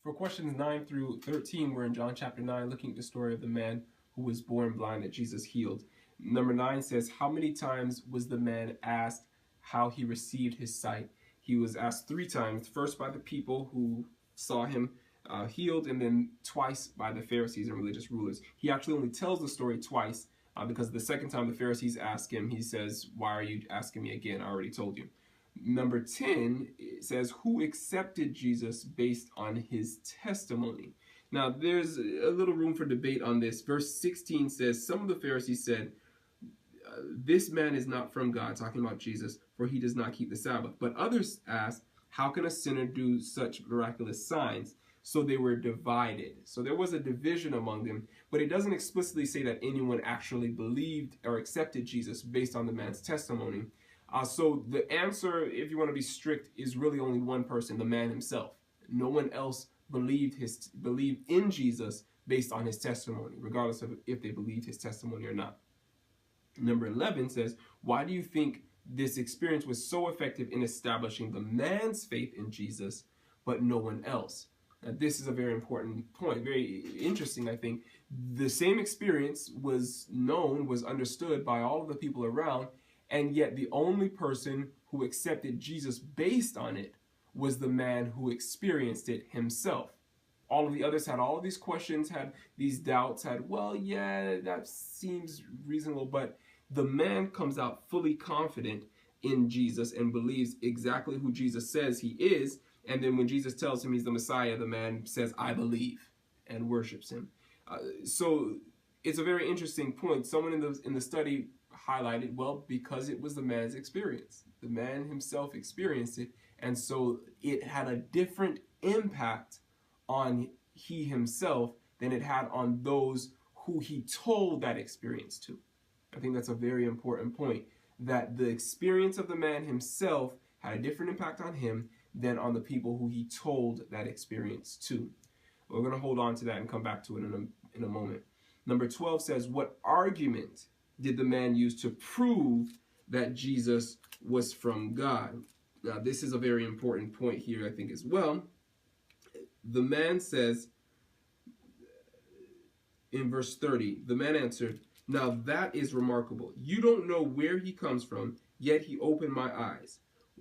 For questions 9 through 13, we're in John chapter 9, looking at the story of the man who was born blind that Jesus healed. Number 9 says, how many times was the man asked how he received his sight? He was asked 3 times, first by the people who saw him healed, and then twice by the Pharisees and religious rulers. He actually only tells the story twice because the second time the Pharisees ask him, he says, why are you asking me again? I already told you. Number 10 says, who accepted Jesus based on his testimony? Now, there's a little room for debate on this. Verse 16 says, some of the Pharisees said, this man is not from God, talking about Jesus, for he does not keep the Sabbath. But others asked, how can a sinner do such miraculous signs? So they were divided. So there was a division among them, but it doesn't explicitly say that anyone actually believed or accepted Jesus based on the man's testimony. So the answer, if you want to be strict, is really only one person, the man himself. No one else believed in Jesus based on his testimony, regardless of if they believed his testimony or not. Number 11 says, why do you think this experience was so effective in establishing the man's faith in Jesus, but no one else? Now, this is a very important point, very interesting, I think. The same experience was known, was understood by all of the people around, and yet the only person who accepted Jesus based on it was the man who experienced it himself. All of the others had all of these questions, had these doubts, had, well, yeah, that seems reasonable, but the man comes out fully confident in Jesus and believes exactly who Jesus says he is, and then when Jesus tells him he's the Messiah, the man says, I believe, and worships him. So it's a very interesting point. Someone in the study highlighted, well, because it was the man's experience. The man himself experienced it, and so it had a different impact on he himself than it had on those who he told that experience to. I think that's a very important point, that the experience of the man himself had a different impact on him than on the people who he told that experience to. We're going to hold on to that and come back to it in a moment. Number 12 says, what argument did the man use to prove that Jesus was from God? Now, this is a very important point here, I think, as well. The man says, in verse 30, the man answered, now that is remarkable. You don't know where he comes from, yet he opened my eyes.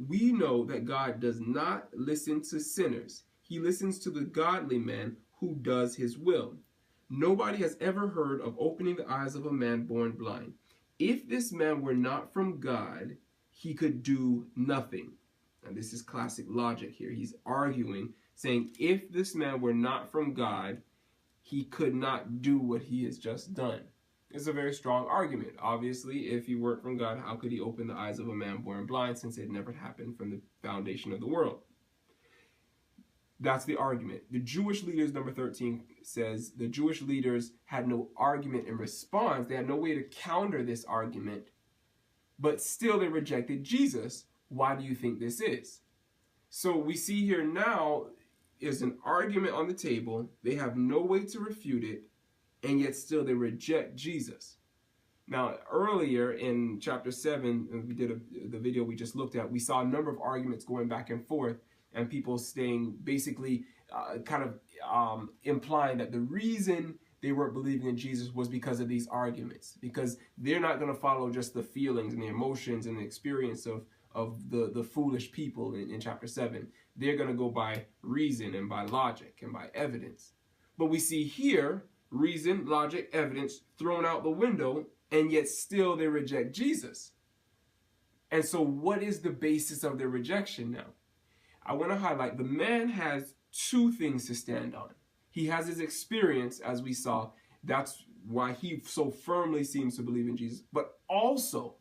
We know that God does not listen to sinners. He listens to the godly man who does his will. Nobody has ever heard of opening the eyes of a man born blind. If this man were not from God, he could do nothing. And this is classic logic here. He's arguing, saying if this man were not from God, he could not do what he has just done. It's a very strong argument. Obviously, if he weren't from God, how could he open the eyes of a man born blind, since it never happened from the foundation of the world? That's the argument. The Jewish leaders, number 13 says, the Jewish leaders had no argument in response. They had no way to counter this argument, but still they rejected Jesus. Why do you think this is? So we see here now is an argument on the table. They have no way to refute it, and yet still they reject Jesus. Now, earlier in chapter 7, we did the video we just looked at, we saw a number of arguments going back and forth, and people staying basically implying that the reason they weren't believing in Jesus was because of these arguments, because they're not going to follow just the feelings and the emotions and the experience of the foolish people in chapter 7. They're going to go by reason and by logic and by evidence. But we see here, reason, logic, evidence thrown out the window, and yet still they reject Jesus. And so what is the basis of their rejection now? I want to highlight the man has 2 things to stand on. He has his experience, as we saw. That's why he so firmly seems to believe in Jesus. But also,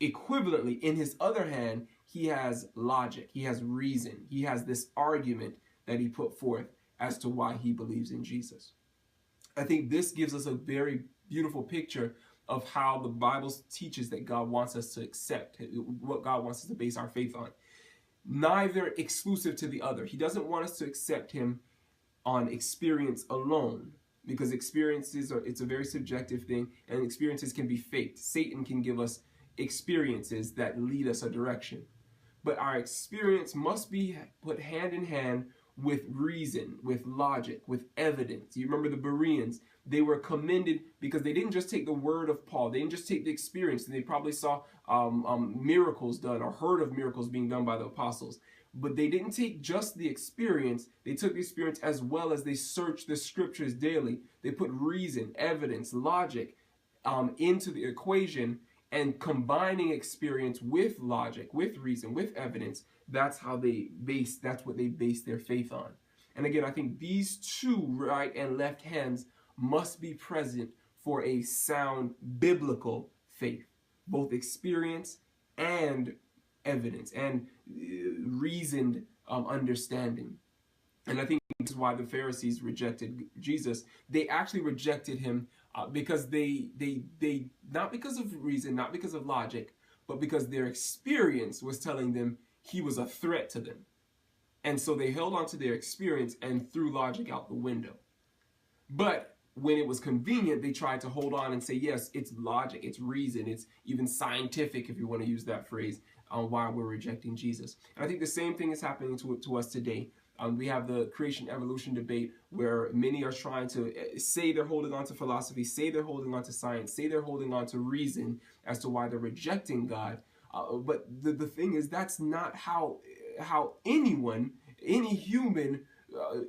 equivalently, in his other hand, he has logic. He has reason. He has this argument that he put forth as to why he believes in Jesus. I think this gives us a very beautiful picture of how the Bible teaches that God wants us to accept, what God wants us to base our faith on. Neither exclusive to the other. He doesn't want us to accept him on experience alone, because experiences it's a very subjective thing, and experiences can be faked. Satan can give us experiences that lead us a direction. But our experience must be put hand in hand with reason, with logic, with evidence. You remember the Bereans, they were commended because they didn't just take the word of Paul, they didn't just take the experience, and they probably saw miracles done or heard of miracles being done by the apostles. But they didn't take just the experience, they took the experience as well as they searched the scriptures daily. They put reason, evidence, logic into the equation, and combining experience with logic, with reason, with evidence, that's what they base their faith on. And again, I think these two, right and left hands, must be present for a sound biblical faith, both experience and evidence and reasoned understanding. And I think this is why the Pharisees rejected Jesus. They actually rejected him because they not because of reason, not because of logic, but because their experience was telling them he was a threat to them. And so they held on to their experience and threw logic out the window. But when it was convenient, they tried to hold on and say, yes, it's logic, it's reason, it's even scientific, if you want to use that phrase, on why we're rejecting Jesus. And I think the same thing is happening to us today. We have the creation evolution debate where many are trying to say they're holding on to philosophy, say they're holding on to science, say they're holding on to reason as to why they're rejecting God. But the thing is, that's not how anyone, any human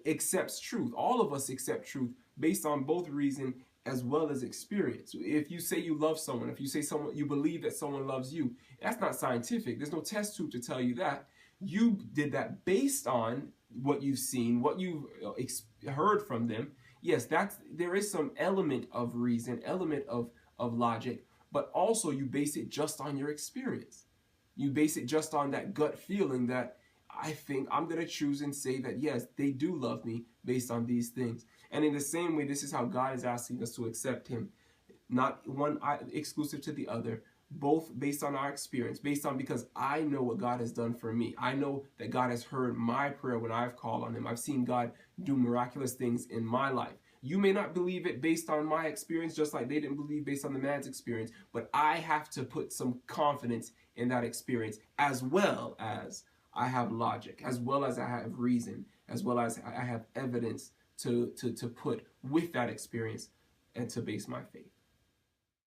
accepts truth. All of us accept truth based on both reason as well as experience. If you say you love someone, if you say you believe that someone loves you, that's not scientific. There's no test tube to tell you that. You did that based on what you've seen, what you've heard from them. Yes, there is some element of reason, element of logic, but also you base it just on your experience. You base it just on that gut feeling that I think I'm going to choose and say that, yes, they do love me based on these things. And in the same way, this is how God is asking us to accept him. Not one exclusive to the other, both based on our experience, based on because I know what God has done for me. I know that God has heard my prayer when I've called on him. I've seen God do miraculous things in my life. You may not believe it based on my experience, just like they didn't believe based on the man's experience, but I have to put some confidence in that experience, as well as I have logic, as well as I have reason, as well as I have evidence to put with that experience and to base my faith.